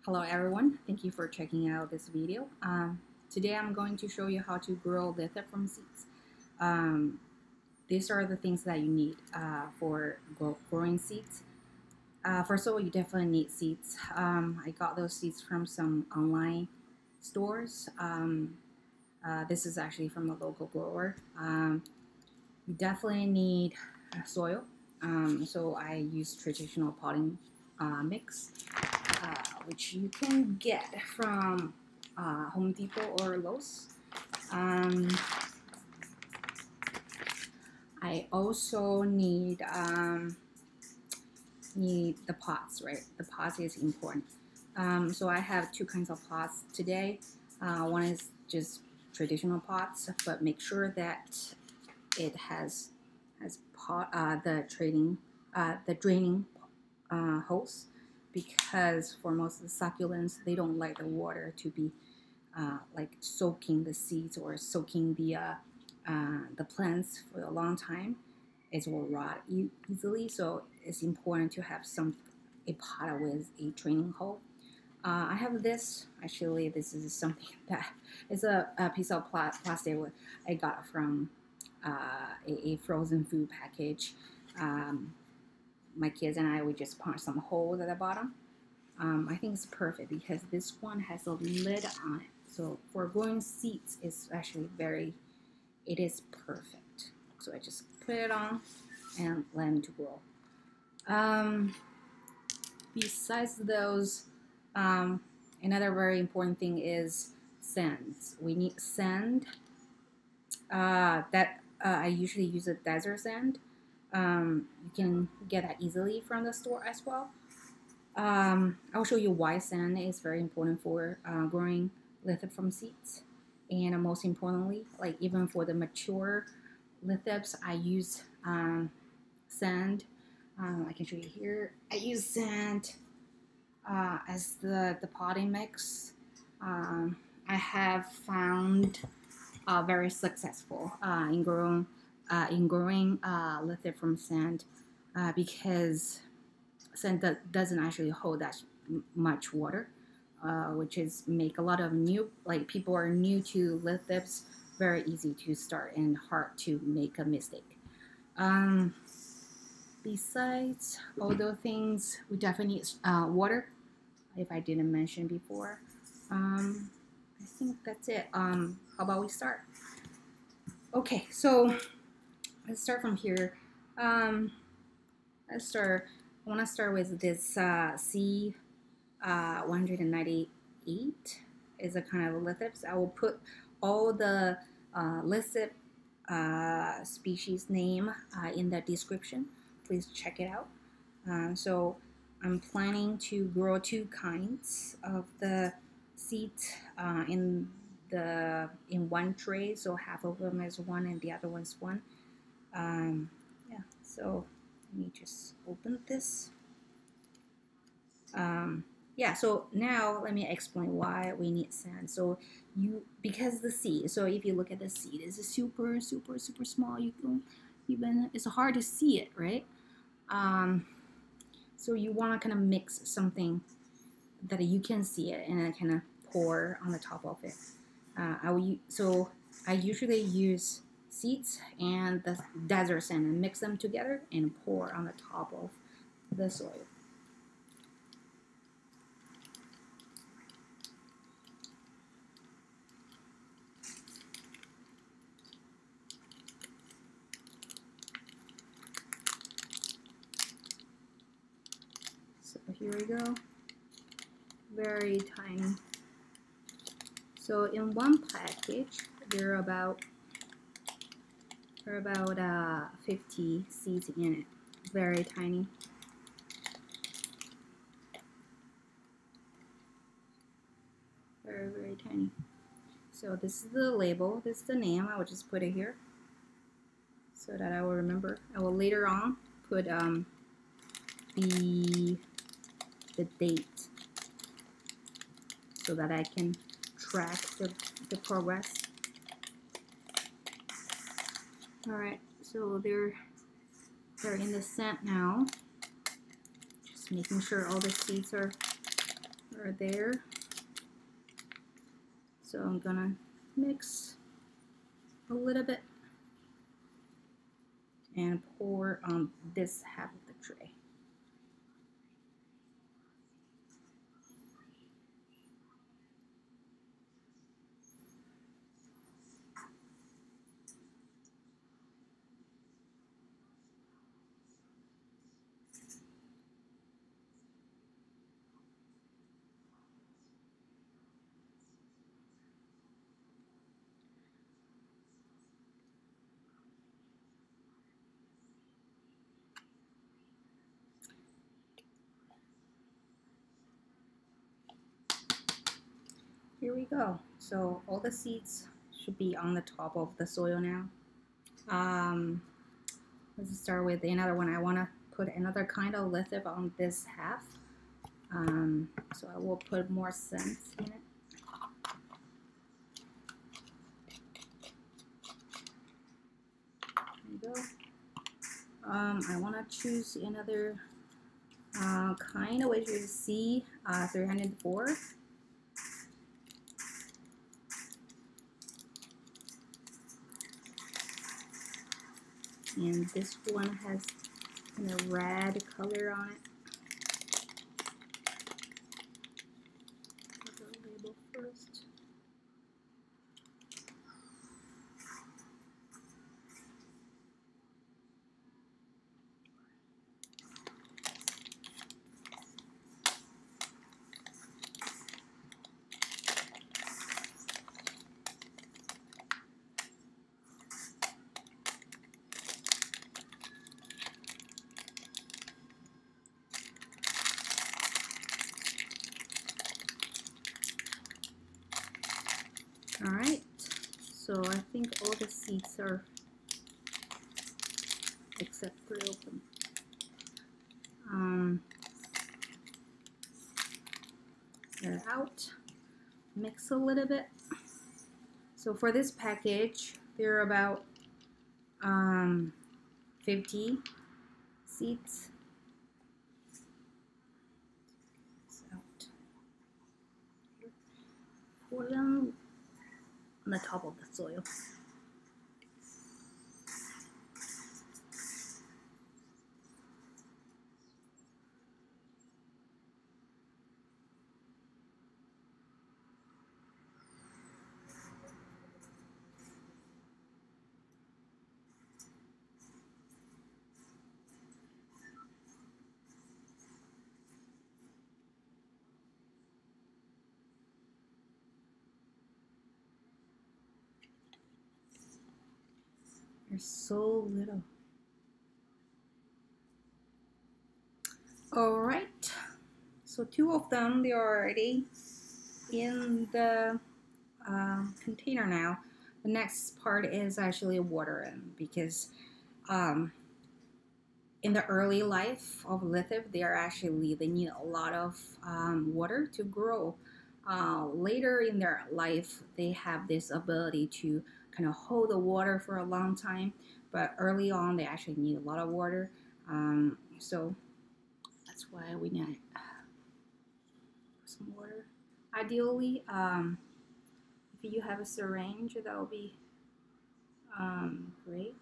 Hello everyone, thank you for checking out this video. Today I'm going to show you how to grow lithops from seeds. These are the things that you need for growing seeds. First of all, you definitely need seeds. I got those seeds from some online stores. This is actually from a local grower. You definitely need soil. So I use traditional potting mix. Which you can get from Home Depot or Lowe's. I also need the pots, right? The pots is important. So I have two kinds of pots today. One is just traditional pots, but make sure that it has the draining hose, because for most of the succulents, they don't like the water to be like soaking the seeds or soaking the plants for a long time. It will rot easily, so it's important to have a pot with a draining hole. I have this. Actually, this is something that is a piece of plastic I got from a frozen food package. My kids and I, we just punch some holes at the bottom. I think it's perfect because this one has a lid on it. So for growing seeds, it's actually it is perfect. So I just put it on and let them to grow. Besides those, another very important thing is sand. We need sand. I usually use a desert sand. You can get that easily from the store as well. I'll show you why sand is very important for growing lithops from seeds. And most importantly, like even for the mature lithops, I use sand. I can show you here. I use sand as the potting mix. I have found very successful in growing lithops from sand because sand doesn't actually hold that much water, which is make a lot of people are new to lithops, very easy to start and hard to make a mistake. Besides all those things, we definitely need water, if I didn't mention before. I think that's it. How about we start? Okay, so let's start from here. I want to start with this C198 is a kind of lithops. I will put all the lithops species name in the description. Please check it out. So I'm planning to grow two kinds of the seeds in one tray. So half of them is one and the other one's one. Yeah. So let me just open this. Yeah, so now let me explain why we need sand. So because the seed, so if you look at the seed, it's super small. It's hard to see it, right? So you want to kind of mix something that you can see it and then kind of pour on the top of it. So I usually use seeds and the desert sand and mix them together and pour on the top of the soil. So here we go, very tiny. So in one package, there are about 50 seeds in it. Very tiny. Very tiny. So this is the label. This is the name. I will just put it here so that I will remember. I will later on put the date so that I can track the progress. Alright, so they're in the scent now. Just making sure all the seeds are right there. So I'm gonna mix a little bit and pour on this half of the tray. Here we go. So all the seeds should be on the top of the soil now. Let's start with another one. I want to put another kind of lithops on this half. So I will put more scents in it. There you go. I want to choose another kind, which is C304. And this one has kind of red color on it. Put the label first. All right, so I think all the seeds are, except for open. They're out. Mix a little bit. So for this package, there are about 50 seeds. Out. Pour them on the top of the soil. They're so little. All right, so 2 of them, they are already in the container now. The next part is actually watering, because in the early life of lithops, they need a lot of water to grow. Later in their life, they have this ability to kind of hold the water for a long time, but early on, they actually need a lot of water. So that's why we need some water. Ideally, if you have a syringe, that will be great.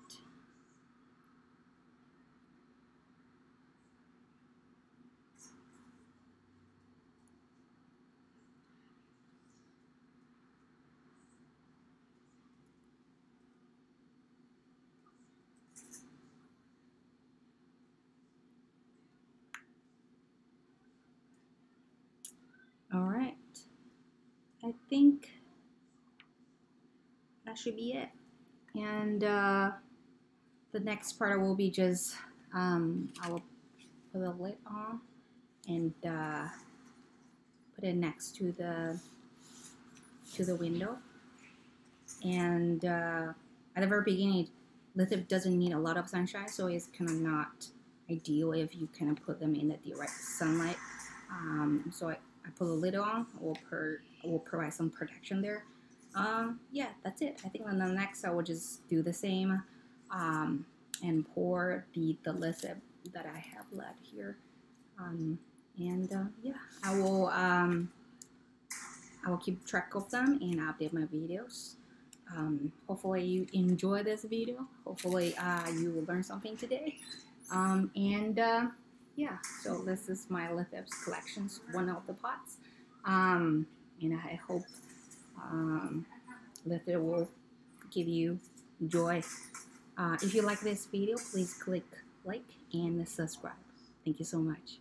All right, I think that should be it. And the next part will be just I will put a lid on and put it next to the window. And at the very beginning, lithops doesn't need a lot of sunshine, so it's kind of not ideal if you kind of put them in the direct sunlight. So I put a lid on. Will provide some protection there. Yeah, that's it. I think on the next I will just do the same and pour the lithops that I have left here And yeah, I will keep track of them and update my videos. Hopefully you enjoy this video. Hopefully you will learn something today. Yeah, so this is my Lithops collections, one of the pots. And I hope Lithops will give you joy. If you like this video, please click like and subscribe. Thank you so much.